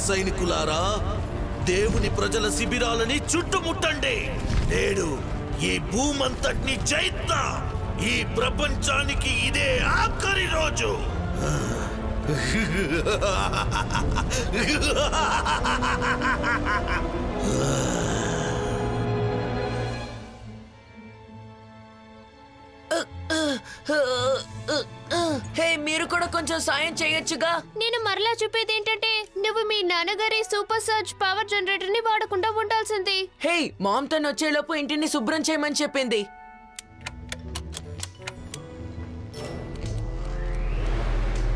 సైనికులారా, దేవుని ప్రజల శిబిరాలని చుట్టుముట్టండి. నేడు ఈ భూమంతటిని జయిద్దాం. ఈ ప్రపంచానికి ఇదే ఆఖరి రోజు. హే, మీరు కూడా కొంచెం సాయం చేయొచ్చుగా. నేను మరలా చెప్పేది ఏంటంటే, నువ్వు మీ నాన్నగారి సూపర్ సర్జ్ పవర్ జనరేటర్ ని వాడకుండా ఉండాల్సింది. హే, మామ్ తను వచ్చేలోపు ఇంటిని శుభ్రం చేయమని చెప్పింది.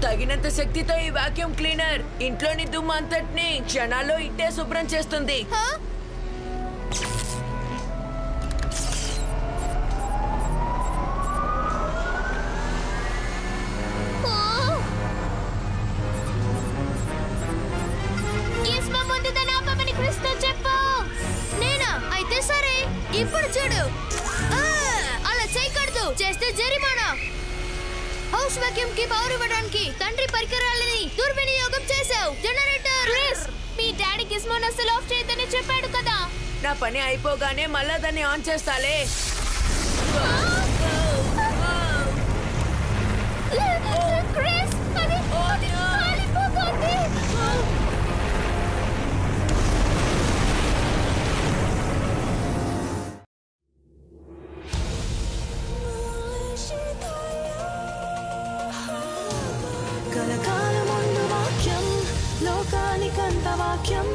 తగినంత శక్తితో ఈ వాక్యూమ్ క్లీనర్ ఇంట్లోని దుమ్ము అంతటిని క్షణాల్లో ఇట్టే శుభ్రం చేస్తుంది. ఇప్పుడు చూడు, అలా చేయకూడదు, చేస్తే జరిమానా. హౌస్ వాక్యూమ్ కి పవర్ ఇవ్వడానికి తండ్రి పరికరాలని దుర్వినియోగం చేశావు. జనరేటర్ క్రిస్, మీ డాడీ గిజ్మోని అసలు ఆఫ్ చేయొద్దని చెప్పాడు కదా. నా పని అయిపోగానే మళ్ళా దాన్ని ఆన్ చేస్తాలే. క్రిస్, అది కాలిపోతుంది. కలకాలముందు వాక్యం, లోకానికంత వాక్యం,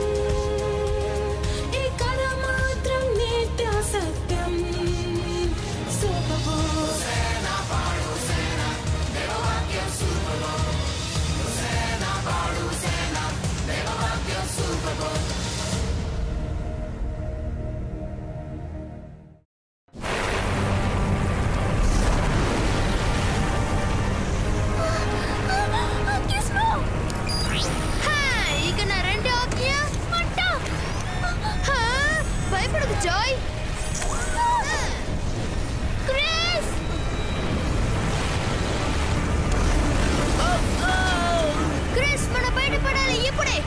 ఈ కథ మాత్రం నిత్య సత్యం. ఇక నా రెండో ఆజ్ఞ మంట. భయపడకు జాయ్. క్రిస్, క్రిస్, మనం బయటపడాలి ఇప్పుడే.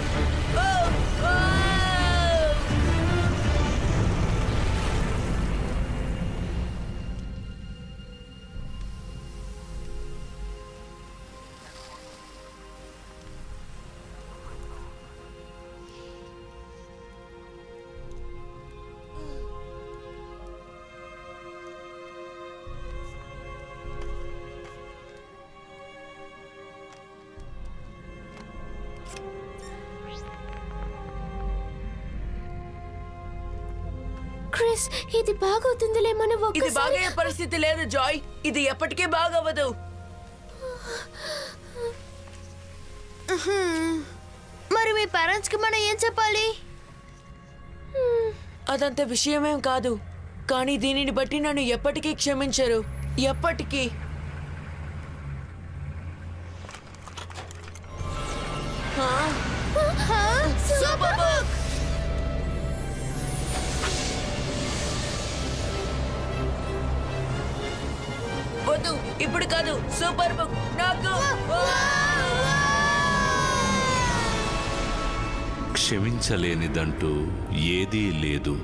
క్రిస్, ఇది బాగవుతుందిలే. మనం ఇది బాగయ్యే పరిస్థితి లేదు జాయ్, ఇది ఎప్పటికీ బాగవ్వదు. మరి మీ పేరెంట్స్ కి మనం ఏం చెప్పాలి? అదంత విషయమేం కాదు, కానీ దీనిని బట్టి నన్ను ఎప్పటికీ క్షమించరు. ఎప్పటికీ. Super book. వద్దు, ఇప్పుడు కాదు. సూపర్ బుక్ నాకు. క్షమించలేనిదంటూ ఏదీ లేదు.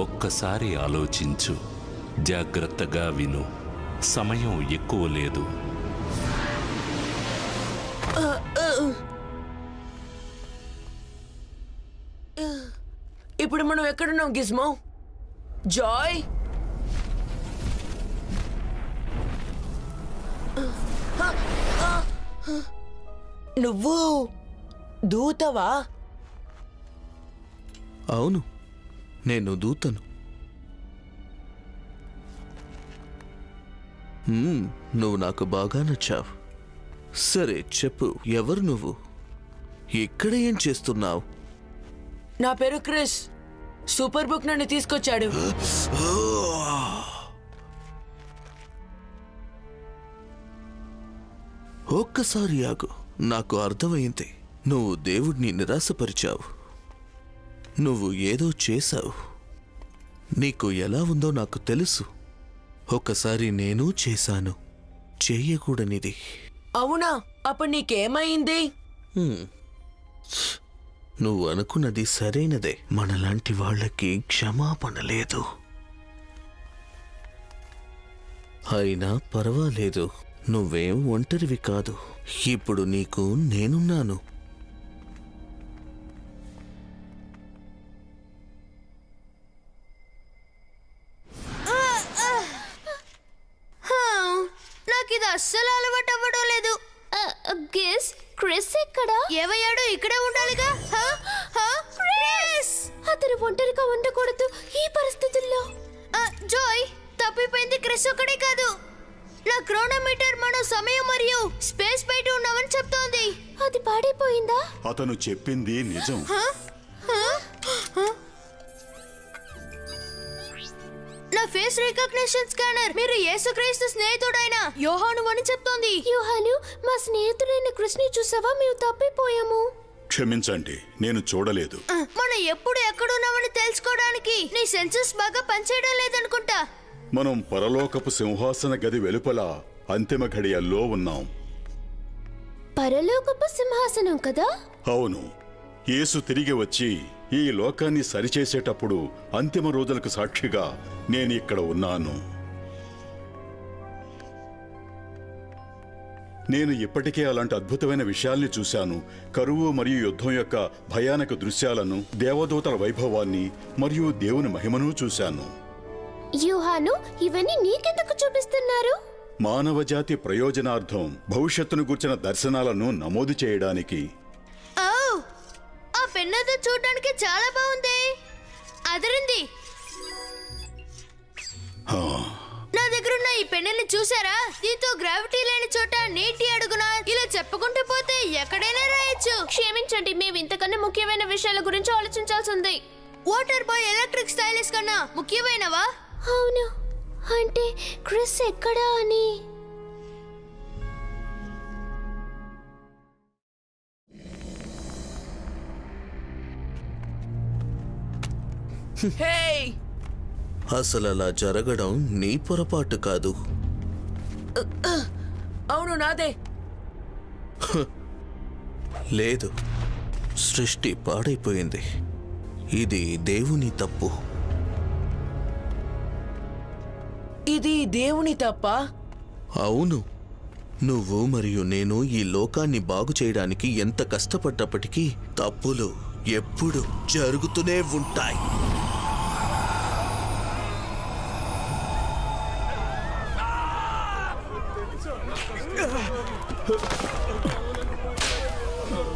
ఒక్కసారి ఆలోచించు, జాగ్రత్తగా విను. సమయం ఎక్కువ లేదు. ఇప్పుడు మనం ఎక్కడున్నాం గిజ్మో? జాయ్, నువ్వు దూతవా? అవును, నేను దూతను. నువ్వు నాకు బాగా నచ్చావు. సరే చెప్పు, ఎవరు నువ్వు? ఇక్కడ ఏం చేస్తున్నావు? నా పేరు క్రిస్. సూపర్ బుక్ నన్ను తీసుకొచ్చాడు. ఒక్కసారి ఆగు, నాకు అర్థమైంది. నువ్వు దేవుడిని నిరాశపరిచావు. నువ్వు ఏదో చేశావు. నీకు ఎలా ఉందో నాకు తెలుసు. ఒక్కసారి నేను చేశాను, చేయకూడనిది. అవునా? అప్పుడు నీకేమైంది? నువ్వు అనుకున్నది సరైనదే. మనలాంటి వాళ్ళకి క్షమాపణ లేదు. అయినా పర్వాలేదు, నువ్వేం ఒంటరివి కాదు. ఇప్పుడు నీకు నేనున్నాను. నాకు ఇది అస్సలు అలవాటు అవ్వడం లేదు. గెస్ క్రిస్ ఎక్కడ? ఏవయ్యాడు? ఇక్కడే ఉండాలిగా. అతను ఒంటరిగా ఉండకూడదు ఈ పరిస్థితుల్లో. జోయ్, తప్పిపోయింది క్రిస్ ఒక్కడే కాదు. నా క్రోనోమీటర్ మనం సమయం మరియు స్పేస్ బయట ఉన్నామని చెప్తోంది. అది పాడైపోయిందా? అతను చెప్పింది నిజం. నా ఫేస్ రికగ్నిషన్ స్కానర్ మీరు యేసుక్రీస్తు స్నేహితుడైన యోహాను అని చెప్తోంది. యోహాను, మా స్నేహితుడైన కృష్ణని చూసావా? మేము తప్పిపోయాము. క్షమించండి, నేను చూడలేదు. మనం ఎప్పుడు ఎక్కడున్నామని తెలుసుకోవడానికి నీ సెన్సెస్ బాగా పనిచేయడం లేదనుకుంటా. మనం పరలోకపు సింహాసన గది వెలుపల అంతిమ ఘడియల్లో ఉన్నాం. పరలోకపు సింహాసనం కదా? అవును. యేసు తిరిగి వచ్చి ఈ లోకాన్ని సరిచేసేటప్పుడు అంతిమ రోజులకు సాక్షిగా నేను ఇక్కడ ఉన్నాను. నేను ఇప్పటికే అలాంటి అద్భుతమైన విషయాల్ని చూశాను. కరువు మరియు యుద్ధం యొక్క భయానక దృశ్యాలను, దేవదూతల వైభవాన్ని మరియు దేవుని మహిమను చూశాను. యోహాను, ఇవన్నీ నీకెందుకు చూపిస్తున్నారు? మానవజాతి ప్రయోజనార్థం భవిష్యత్తును గుర్చిన దర్శనాలను నమోదు చేయడానికి. ఆ పెన్నుతో చూడడానికి చాలా బాగుంది. అదిరింది. నా దగ్గరున్న ఈ పెన్నుని చూసారా? దీంతో గ్రావిటీ లేని చోట నీటి అడుగున ఇలా చెప్పుకుంటూ పోతే ఎక్కడైనా రాయొచ్చు. క్షమించండి, మేము ఇంతకన్నా ముఖ్యమైన విషయాల గురించి ఆలోచించాల్సి ఉంది. వాటర్ బాయ్ ఎలక్ట్రిక్ స్టైలిష్ కన్నా ముఖ్యమైనవా? అవును, అంటే క్రిస్ ఎక్కడా అని. అసలు అలా జరగడం నీ పొరపాటు కాదు. అవును, నాదే. లేదు, సృష్టి పాడైపోయింది. ఇది దేవుని తప్పు. ఇది దేవుని తప్ప? అవును. నువ్వు మరియు నేను ఈ లోకాన్ని బాగు చేయడానికి ఎంత కష్టపడ్డప్పటికీ తప్పులు ఎప్పుడు జరుగుతూనే ఉంటాయి.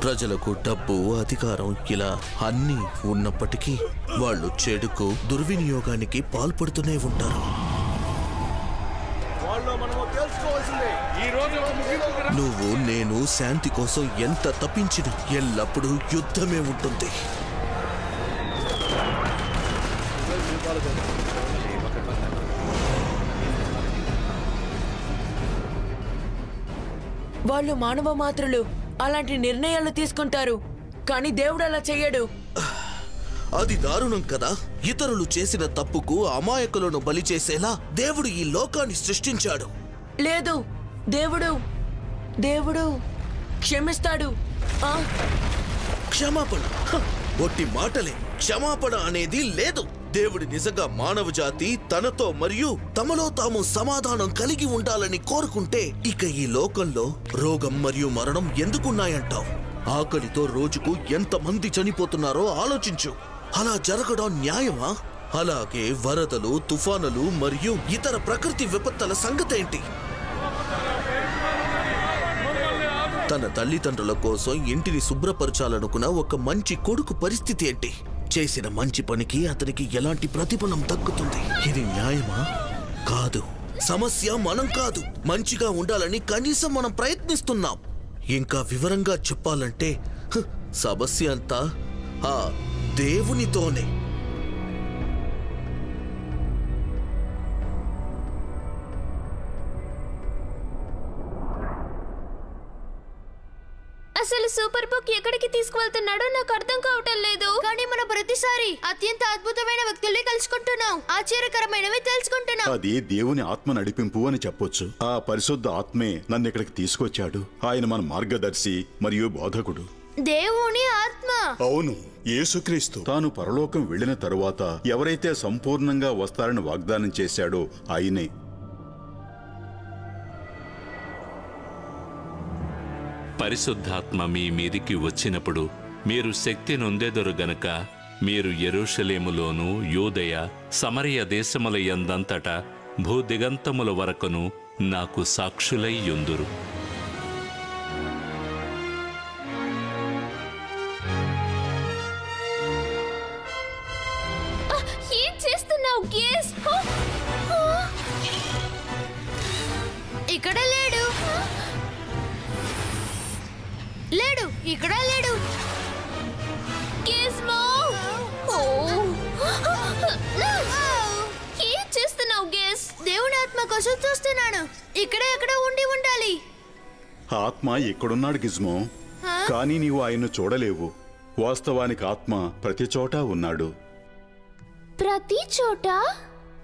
ప్రజలకు డబ్బు, అధికారం ఇలా అన్నీ ఉన్నప్పటికీ వాళ్ళు చెడుకు, దుర్వినియోగానికి పాల్పడుతూనే ఉంటారు. నువ్వు నేను శాంతి కోసం ఎంత తప్పించినా ఎల్లప్పుడూ యుద్ధమే ఉంటుంది. వాళ్ళు మానవ మాత్రులు, అలాంటి నిర్ణయాలు తీసుకుంటారు. కానీ దేవుడు అలా చెయ్యడు. అది దారుణం కదా. ఇతరులు చేసిన తప్పుకు అమాయకులను బలి చేసేలా దేవుడు ఈ లోకాన్ని సృష్టించాడు. లేదు, దేవుడు క్షమిస్తాడు. క్షమాపణ? ఒట్టి మాటలే. క్షమాపణ అనేది లేదు. దేవుడు నిజంగా మానవ జాతి తనతో మరియు తమలో తాము సమాధానం కలిగి ఉండాలని కోరుకుంటే ఇక ఈ లోకంలో రోగం మరియు మరణం ఎందుకున్నాయంటావు? ఆకలితో రోజుకు ఎంతమంది చనిపోతున్నారో ఆలోచించు. అలా జరగడం న్యాయమా? అలాగే వరదలు, తుఫానులు మరియు ఇతర ప్రకృతి విపత్తుల సంగతేంటి? తన తల్లిదండ్రుల కోసం ఇంటిని శుభ్రపరచాలనుకున్న ఒక మంచి కొడుకు పరిస్థితి ఏంటి? చేసిన మంచి పనికి అతనికి ఎలాంటి ప్రతిఫలం దక్కుతుంది? ఇది న్యాయమా? కాదు. సమస్య మనం కాదు. మంచిగా ఉండాలని కనీసం మనం ప్రయత్నిస్తున్నాం. ఇంకా వివరంగా చెప్పాలంటే సమస్య అంతా ఆ దేవునితోనే. అసలు సూపర్ బుక్ ఎక్కడికి తీసుకువెళ్తున్నాడో నాకు అర్థం కావటం లేదు. కానీ మనం ప్రతిసారి అత్యంత అద్భుతమైన వ్యక్తుల్ని కలుసుకుంటున్నాం, ఆశ్చర్యకరమైనవి తెలుసుకుంటున్నాం. అది దేవుని ఆత్మ నడిపింపు అని చెప్పొచ్చు. ఆ పరిశుద్ధ ఆత్మే నన్ను ఇక్కడికి తీసుకొచ్చాడు. ఆయన మన మార్గదర్శి మరియు బోధకుడు. దేవుని ఆత్మ. అవును, యేసుక్రీస్తు తాను పరలోకం వెళ్లిన తరువాత ఎవరైతే సంపూర్ణంగా వస్తారని వాగ్దానం చేశాడో ఆయనే. పరిశుద్ధాత్మ మీ మీదికి వచ్చినప్పుడు మీరు శక్తి నొందెదరు గనుక మీరు యెరూషలేములోను యూదయ సమరయ దేశముల యందంతటా భూదిగంతముల వరకును నాకు సాక్షులై యుందురు. ఏం చేస్తున్నావు గేస్? ఇక్కడ లేడు, లేడు, ఇక్కడ లేడు. గేస్మో, ఏం చేస్తున్నావు గేస్? దేవుని ఆత్మ కోసం చూస్తున్నాను. ఇక్కడ ఎక్కడ ఉండి ఉండాలి. ఆత్మ ఇక్కడున్నాడు గిజ్మో, కానీ నీవు ఆయన్ను చూడలేవు. వాస్తవానికి ఆత్మ ప్రతి చోట ఉన్నాడు. ప్రతి చోట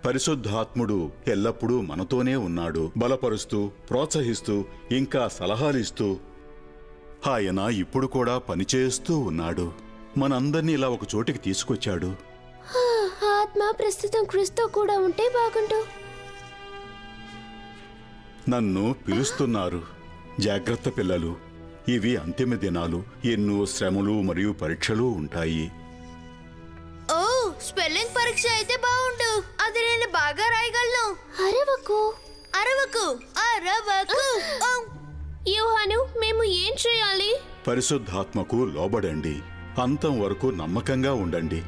పరిశుద్ధాత్ముడు ఎల్లప్పుడూ మనతోనే ఉన్నాడు, బలపరుస్తూ, ప్రోత్సహిస్తూ, ఇంకా సలహాలిస్తూ. ఆయన ఇప్పుడు కూడా పనిచేస్తూ ఉన్నాడు. మనందర్నీ ఇలా ఒక చోటికి తీసుకొచ్చాడు. ఆత్మ ప్రస్తుతం క్రీస్తు కూడా ఉంటే బాగుండు. నన్ను పిలుస్తున్నారు. జాగ్రత్త పిల్లలు, ఇవి అంతిమ దినాలు. ఎన్నో శ్రమలు మరియు పరీక్షలు ఉంటాయి. ఓ, స్పెల్లింగ్ పరీక్ష అయితే బాగుండు. అది నేను బాగా రాయగలను. అరవకు, అరవకు, అరవకు. యోహాను, మేము ఏం చేయాలి? పరిశుద్ధాత్మకు లోబడండి. అంతం వరకు నమ్మకంగా ఉండండి.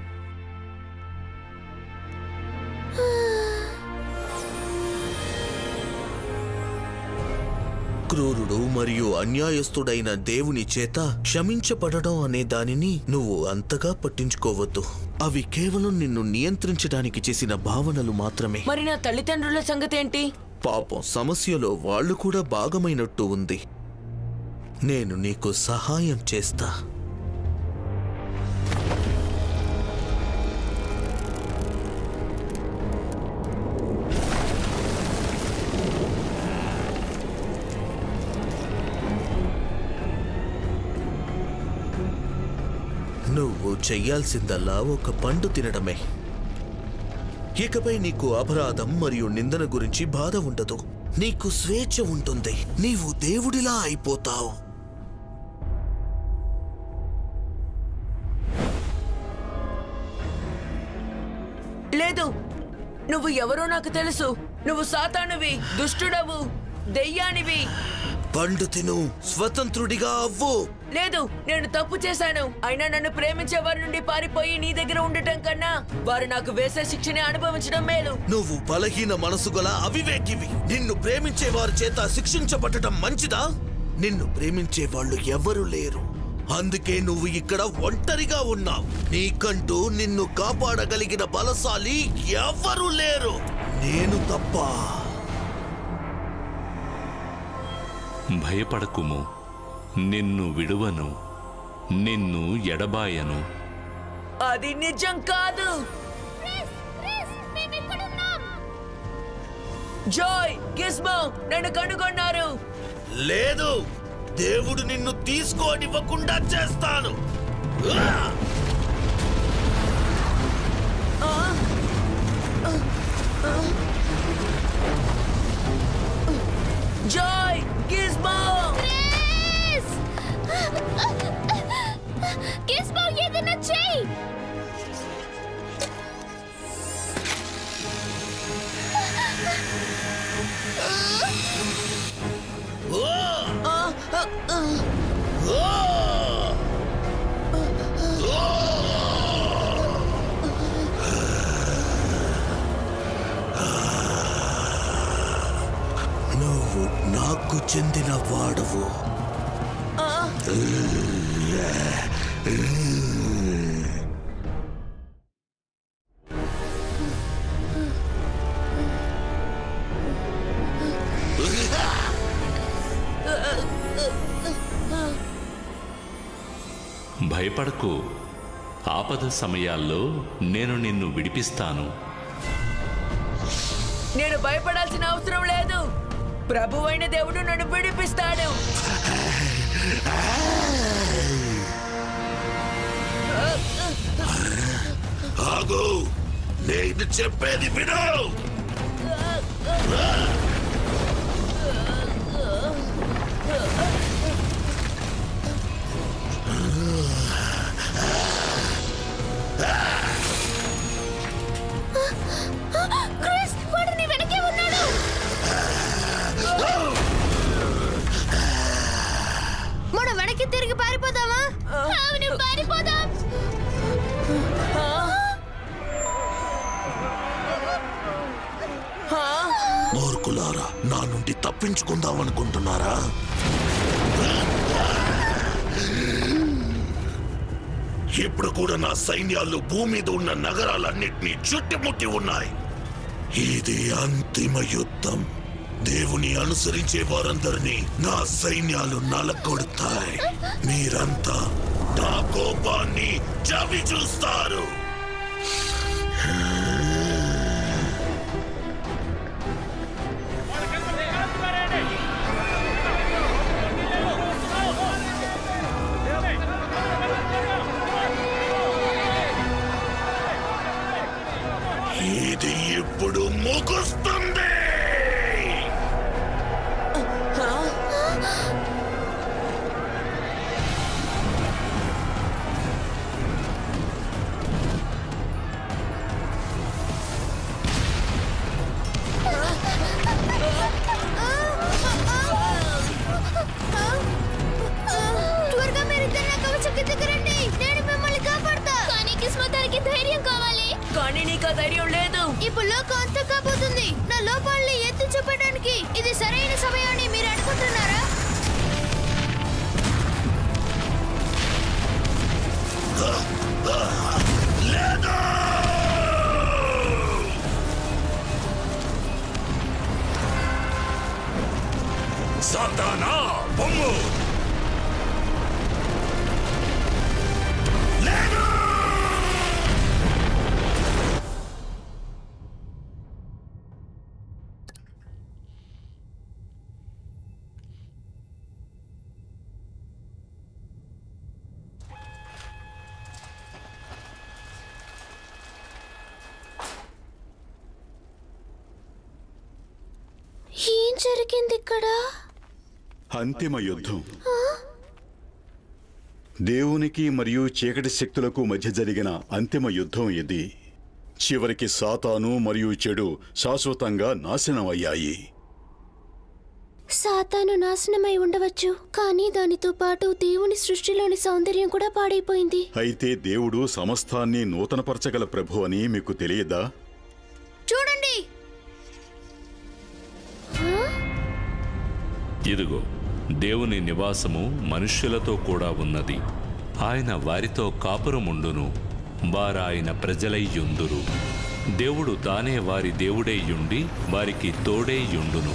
క్రూరుడు మరియు అన్యాయస్తుడైన దేవుని చేత క్షమించబడడం అనే దానిని నువ్వు అంతగా పట్టించుకోవద్దు. అవి కేవలం నిన్ను నియంత్రించడానికి చేసిన భావనలు మాత్రమే. మరి నా తల్లిదండ్రుల సంగతి ఏంటి? పాపం, సమస్యలో వాళ్ళు కూడా భాగమైనట్టు ఉంది. నేను నీకు సహాయం చేస్తా. నువ్వు చెయ్యాల్సిందల్లా ఒక పండు తినడమే. ఇకపై నీకు అపరాధం మరియు నిందన గురించి బాధ ఉండదు. నీకు స్వేచ్ఛ ఉంటుంది. నీవు దేవుడిలా అయిపోతావు. లేదు, నువ్వు ఎవరో నాకు తెలుసు. నువ్వు సాతానువి, దుష్టుడవు, దెయ్యానివి. పండు తిను, స్వతంత్రుడిగా అవ్వు. లేదు, నేను తప్పు చేశాను. అయినా నన్ను ప్రేమించే వారి నుండి పారిపోయి నీ దగ్గర ఉండటం కన్నా వారు నాకు వేసే శిక్షని అనుభవించడం మేలు. నువ్వు బలహీన మనసు గల అవివేకివి. నిన్ను ప్రేమించే వారి చేత శిక్షించబడటం మంచిదా? నిన్ను ప్రేమించే వాళ్ళు ఎవరు లేరు. అందుకే నువ్వు ఇక్కడ ఒంటరిగా ఉన్నావు. నీకంటూ నిన్ను కాపాడగలిగిన బలశాలి ఎవరు లేరు, నేను తప్ప. భయపడకుము, నిన్ను విడువను, నిన్ను ఎడబాయను. అది నిజం కాదు. జాయ్, గిస్మో నన్ను కనుగొన్నారు. లేదు, దేవుడు నిన్ను తీసుకోనివ్వకుండా చేస్తాను. జాయ్, గిస్మో. గిస్మో, ఏదైనా చెయ్యి. నువ్వు నాకు చెందిన వాడవు. భయపడకు, ఆపద సమయాల్లో నేను నిన్ను విడిపిస్తాను. నేను భయపడాల్సిన అవసరం లేదు. ప్రభువైన దేవుడు నన్ను విడిపిస్తాడు. ఆగు, నేను చెప్పేది విను. క్రిస్, వాడు నీ వెనకే ఉన్నాడు. మనం వెనక్కి తిరిగి పారిపోదామా? అవును, పారిపోదాం. మూర్ఖులారా, నా నుండి తప్పించుకుందామనుకుంటున్నారా? ఇప్పుడు కూడా నా సైన్యాలు భూమి మీద ఉన్న నగరాలన్నిటినీ చుట్టుముట్టి ఉన్నాయి. ఇది అంతిమ యుద్ధం. దేవుని అనుసరించే వారందరినీ నా సైన్యాలు నలగొడతాయి. మీరంతా నా కోపాన్ని చవి చూస్తారు. ఇది ఇప్పుడు ముగుస్తుంది. త్వరగా మీరిద్దరు నా కవచం కిందకి రండి. నేను మిమ్మల్ని కాపాడతా. కానీ కిస్మతానికి ధైర్యం కావాలి. కానీ నీకు ధైర్యం లేదు. ఇప్పుడు లోకం అంతా కాబోతుంది. నా లోపాలని ఎత్తి చూపడానికి ఇది సరైన సమయాన్ని మీరు అనుకుంటున్నారా? సాతానా, పొమ్ము! ఏం జరిగింది ఇక్కడ? అంతిమ యుద్ధం. దేవునికి మరియు చీకటి శక్తులకు మధ్య జరిగిన అంతిమ యుద్ధం ఇది. చివరికి సాతాను మరియు చెడు శాశ్వతంగా నాశనమయ్యాయి. సాతాను నాశనమై ఉండవచ్చు, కానీ దానితో పాటు దేవుని సృష్టిలోని సౌందర్యం కూడా పాడైపోయింది. అయితే దేవుడు సమస్తాన్ని నూతనపరచగల ప్రభు అని మీకు తెలియదా? చూడండి, ఇదిగో దేవుని నివాసము మనుష్యులతో కూడా ఉన్నది. ఆయన వారితో కాపురముండును, వారాయన ప్రజలైయుందురు. దేవుడు తానే వారి దేవుడైయుండి వారికి తోడైయుండును.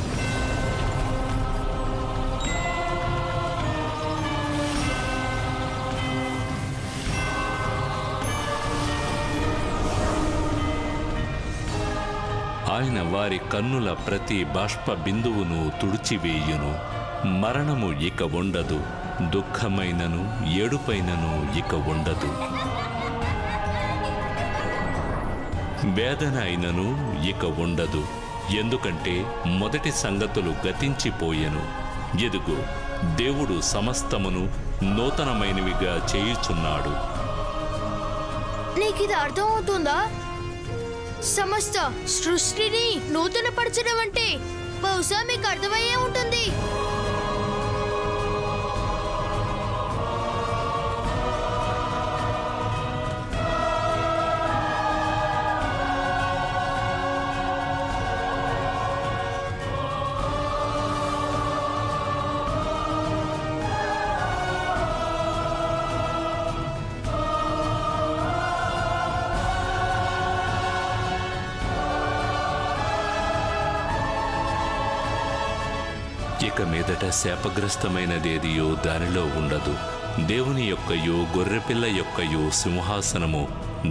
ఆయన వారి కన్నుల ప్రతి బాష్ప బిందువును తుడిచివేయును. మరణము ఇక ఉండదు, దుఃఖమైనను ఏడుపైనను ఇక ఉండదు. వేదన అయినను ఇక ఉండదు, ఎందుకంటే మొదటి సంగతులు గతించిపోయెను. ఎదుగో, దేవుడు సమస్తమును నూతనమైనవిగా చేయుచున్నాడు. నీకిది అర్థం అవుతుందా? సమస్త సృష్టిని నూతన పరచడం అంటే బహుశా మీకు అర్థమయ్యే ఉంటుంది. ఇక మీదట శాపగ్రస్తమైనదేదియో దానిలో ఉండదు. దేవుని యొక్కయో గొర్రెపిల్ల యొక్కయో సింహాసనము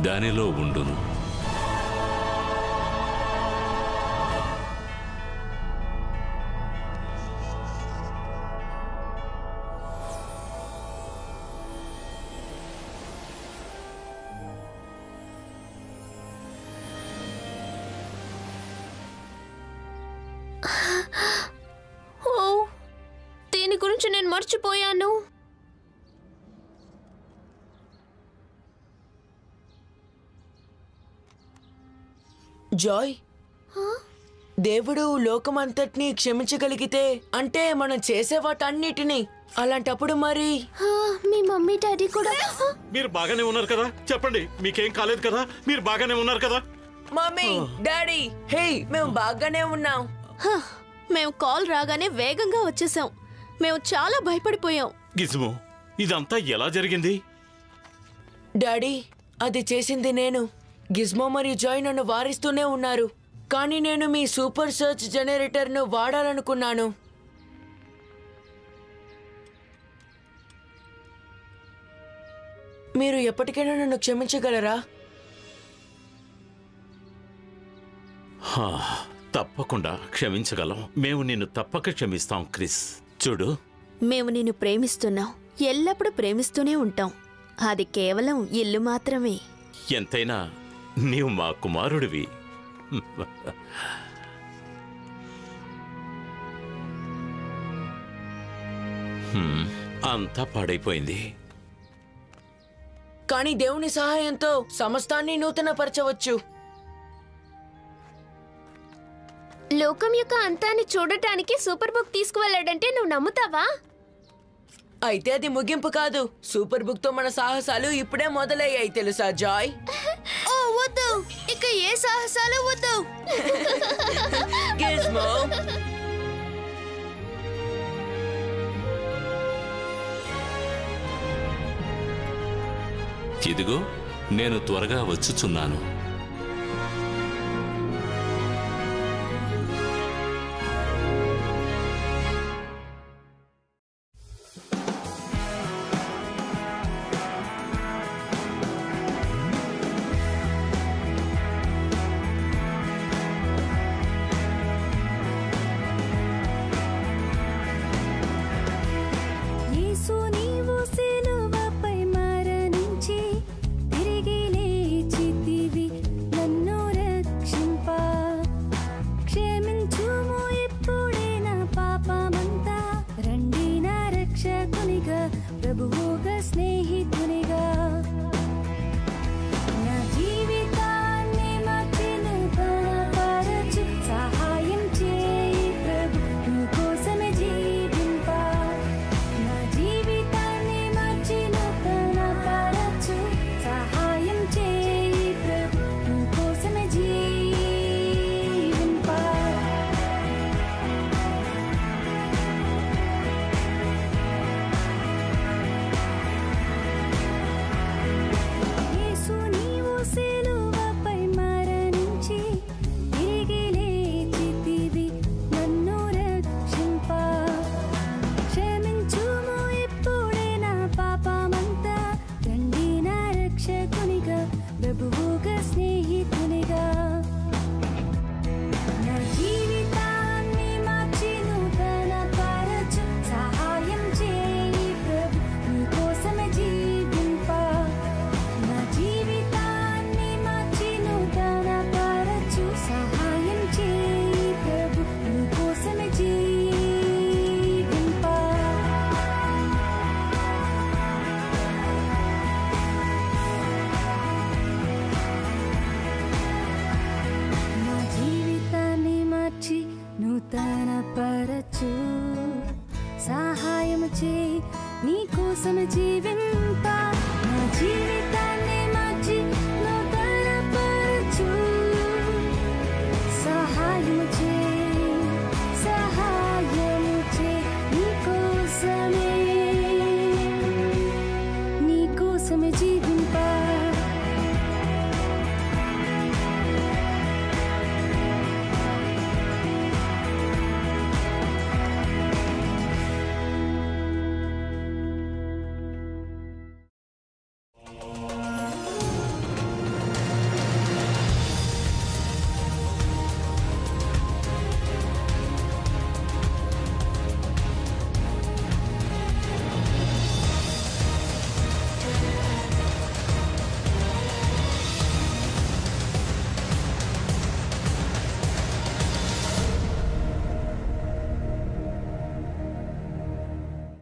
దానిలో ఉండును. ఓ, దీని గురించి నేను మర్చిపోయాను. జాయ్, దేవుడు లోకమంతటినీ క్షమించగలిగితే అంటే మనం చేసే వాటన్నిటినీ, అలాంటప్పుడు మరి మీ మమ్మీ డాడీ కూడా మీరు బాగానే ఉన్నారు కదా? చెప్పండి, మీకేం కాలేదు కదా? మీరు బాగానే ఉన్నారు కదా? మమ్మీ డాడీ, హే, మేము బాగానే ఉన్నాం. మేము కాల్ రాగానే వేగంగా వచ్చేసాం. మేము చాలా భయపడిపోయాం. గిజ్మో, ఇదంతా ఎలా జరిగింది? డాడీ, అది చేసింది నేను. గిజ్మో మరియు జాయ్ నన్ను వారిస్తూనే ఉన్నారు, కానీ నేను మీ సూపర్ సర్చ్ జనరేటర్ను వాడాలనుకున్నాను. మీరు ఎప్పటికైనా నన్ను క్షమించగలరా? తప్పకుండా క్షమించగలం. మేము నిన్ను తప్పక క్షమిస్తాం క్రిస్. చూడు, మేము నిన్ను ప్రేమిస్తున్నాం, ఎల్లప్పుడూ ప్రేమిస్తూనే ఉంటాం. అది కేవలం ఇల్లు మాత్రమే. ఎంతైనా నీవు మా కుమారుడివి. అంతా పాడైపోయింది. కానీ దేవుని సహాయంతో సమస్తాన్ని నూతనపరచవచ్చు. లోకం యొక్క అంతాన్ని చూడటానికి సూపర్ బుక్ తీసుకువెళ్ళాడంటే నువ్వు నమ్ముతావా? అయితే అది ముగింపు కాదు. సూపర్ బుక్ తో మన సాహసాలు ఇప్పుడే మొదలయ్యాయి, తెలుసా జాయ్? ఓ వద్దు, ఇక ఏ సాహసాలు వద్దు. గిజ్మో, ఇదిగో నేను త్వరగా వచ్చుచున్నాను. యేసు నీవు సిలువపై మరణించి తిరిగి లేచితివి నన్ను రక్షింప. క్షమించుము ఇప్పుడే నా పాపమంతా. రండి నా రక్షకునిగా, ప్రభువుగా స్నేహితునిగా. నా జీవితాన్ని మార్చి నూతనపరచు, సహాయం చేయి ప్రభు, నీ కోసమే జీవింప. నా జీవితాన్ని మార్చి నూతనపరచు, సహాయం చేయి ప్రభు, నీ కోసమే జీవింప. యేసు నీవు సిలువపై మరణించి తిరిగి లేచితివి నన్ను రక్షింప. క్షమించుము ఇప్పుడే నా పాపమంతా. రండి నా రక్షకునిగా, ప్రభువుగా స్నేహితునిగా. నా జీవితాన్ని మార్చి నూతనపరచు, సహాయం చేయి ప్రభు, నీ కోసమే జీవింప. నా జీవితాన్ని మార్చి నూతనపరచు, సహాయం చేయి ప్రభు, నీ కోసమే జీవింప. నా జీవితాన్ని మార్చి నూతనపరచు, సహాయం చేయి నీ కోసమే జీవింప.